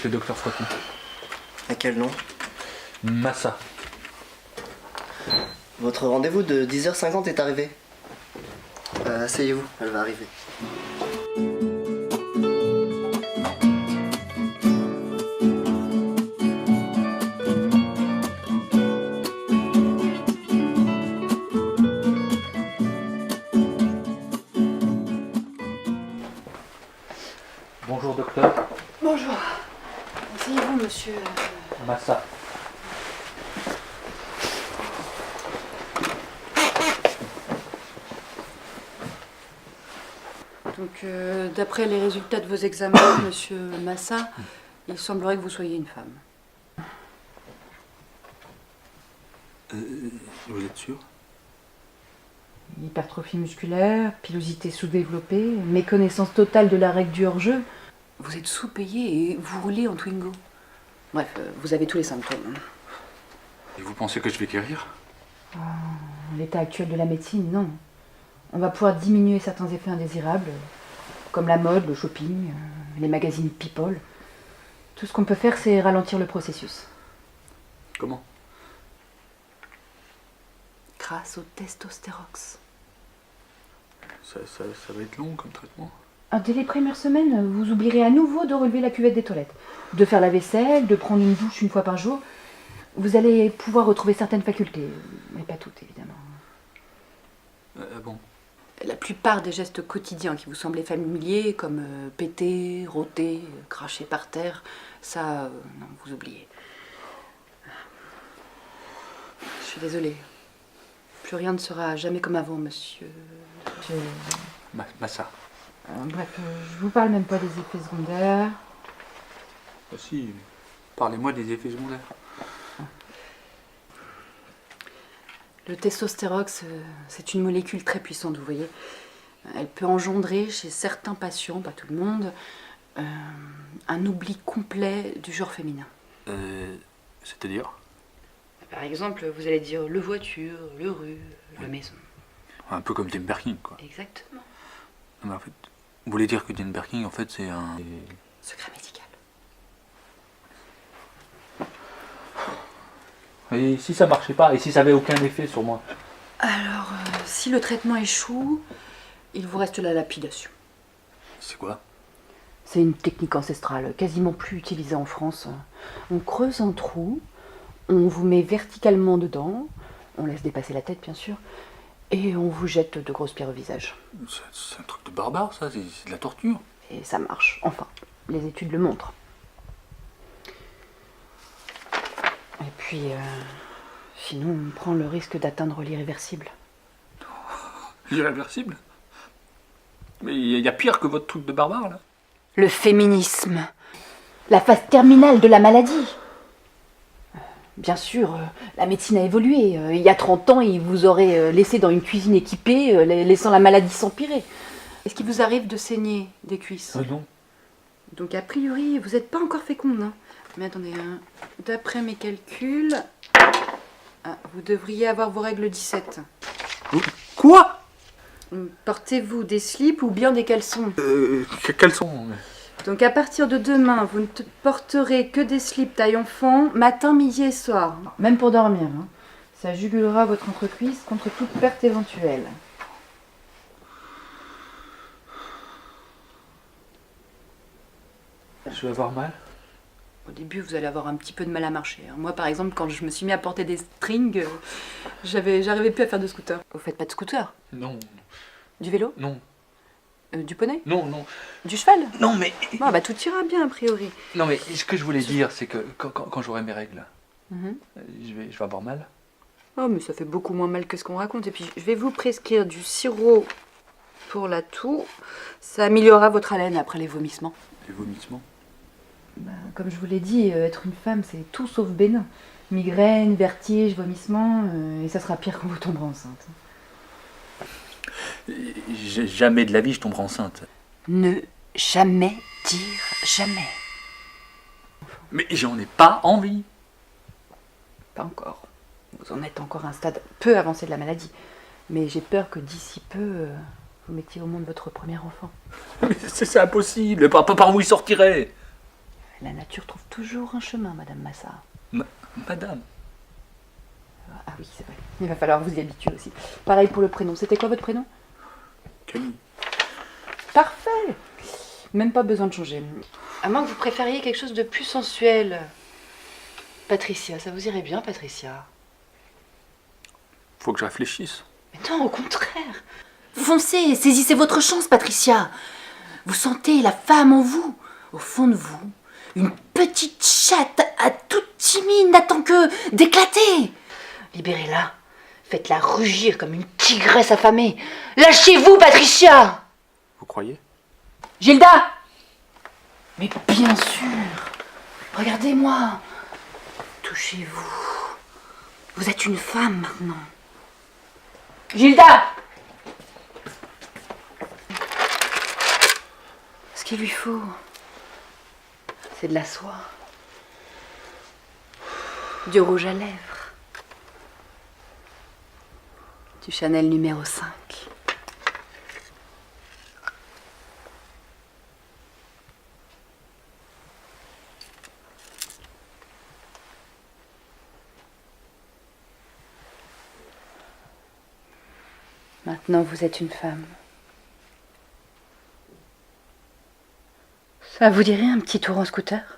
le docteur Frotti. À quel nom? Massa. Votre rendez-vous de 10h50 est arrivé. Asseyez-vous, elle va arriver. Bonjour docteur. Bonjour. Asseyez-vous, monsieur. Massa. Donc, d'après les résultats de vos examens, monsieur Massa, il semblerait que vous soyez une femme. Vous êtes sûr? Hypertrophie musculaire, pilosité sous-développée, méconnaissance totale de la règle du hors-jeu. Vous êtes sous-payé et vous roulez en Twingo. Bref, vous avez tous les symptômes. Et vous pensez que je vais guérir? L'état actuel de la médecine, non. On va pouvoir diminuer certains effets indésirables, comme la mode, le shopping, les magazines People. Tout ce qu'on peut faire, c'est ralentir le processus. Comment? Grâce au testostérox. Ça va être long comme traitement. Dès les premières semaines, vous oublierez à nouveau de relever la cuvette des toilettes, de faire la vaisselle, de prendre une douche une fois par jour. Vous allez pouvoir retrouver certaines facultés, mais pas toutes évidemment. Bon. La plupart des gestes quotidiens qui vous semblaient familiers, comme péter, rôter, cracher par terre, ça, non, vous oubliez. Je suis désolée. Plus rien ne sera jamais comme avant, monsieur. Massa. Bref, je vous parle même pas des effets secondaires. Ah si, parlez-moi des effets secondaires. Le testostérox, c'est une molécule très puissante, vous voyez. Elle peut engendrer chez certains patients, pas tout le monde, un oubli complet du genre féminin. C'est-à-dire? Par exemple, vous allez dire le voiture, le rue, le maison. Un peu comme Jane Birkin, quoi. Exactement. Non, mais en fait, vous voulez dire que Jane Birkin, en fait, c'est un... Secret médical. Et si ça marchait pas, et si ça avait aucun effet sur moi? Alors, si le traitement échoue, il vous reste la lapidation. C'est quoi? C'est une technique ancestrale, quasiment plus utilisée en France. On creuse un trou, on vous met verticalement dedans, on laisse dépasser la tête bien sûr, et on vous jette de grosses pierres au visage. C'est un truc de barbare, ça, c'est de la torture. Et ça marche, enfin, les études le montrent. Et puis, sinon, on prend le risque d'atteindre l'irréversible. Irréversible? Mais il y a pire que votre truc de barbare, là. Le féminisme, la phase terminale de la maladie. Bien sûr, la médecine a évolué. Il y a 30 ans, il vous aurait laissé dans une cuisine équipée, laissant la maladie s'empirer. Est-ce qu'il vous arrive de saigner des cuisses? Non. Donc a priori, vous n'êtes pas encore féconde. Hein. Mais attendez, d'après mes calculs, vous devriez avoir vos règles 17. Quoi? Portez-vous des slips ou bien des caleçons? Caleçons. Donc à partir de demain, vous ne porterez que des slips taille enfant, matin, midi et soir. Même pour dormir. Hein. Ça jugulera votre entrecuisse contre toute perte éventuelle. Je vais avoir mal? Au début, vous allez avoir un petit peu de mal à marcher. Moi, par exemple, quand je me suis mis à porter des strings, j'arrivais plus à faire de scooter. Vous faites pas de scooter? Non. Du vélo? Non. Du poney? Non. Du cheval? Non, mais... Bon, bah tout ira bien, a priori. Non, mais ce que je voulais dire, c'est que quand j'aurai mes règles, je vais avoir mal. Oh, mais ça fait beaucoup moins mal que ce qu'on raconte. Et puis, je vais vous prescrire du sirop pour la toux. Ça améliorera votre haleine après les vomissements. Les vomissements? Comme je vous l'ai dit, être une femme, c'est tout sauf bénin. Migraine, vertige, vomissements, et ça sera pire quand vous tomberez enceinte. Jamais de la vie je tomberai enceinte. Ne jamais dire jamais. Mais j'en ai pas envie. Pas encore. Vous en êtes encore à un stade peu avancé de la maladie. Mais j'ai peur que d'ici peu, vous mettiez au monde votre premier enfant. Mais c'est impossible. Par où il sortirait? La nature trouve toujours un chemin, Madame Massa. Madame. Ah oui, c'est vrai. Il va falloir vous y habituer aussi. Pareil pour le prénom. C'était quoi votre prénom? Camille. Parfait. Même pas besoin de changer. À moins que vous préfériez quelque chose de plus sensuel. Patricia, ça vous irait bien, Patricia? Faut que je réfléchisse. Mais non, au contraire. Foncez, saisissez votre chance, Patricia. Vous sentez la femme en vous, au fond de vous. Une petite chatte à toute timide n'attend que d'éclater. Libérez-la. Faites-la rugir comme une tigresse affamée. Lâchez-vous, Patricia. Vous croyez? Gilda! Mais bien sûr. Regardez-moi. Touchez-vous. Vous êtes une femme maintenant. Gilda! Ce qu'il lui faut, c'est de la soie, du rouge à lèvres, du Chanel numéro 5. Maintenant, vous êtes une femme. Ça vous dirait un petit tour en scooter ?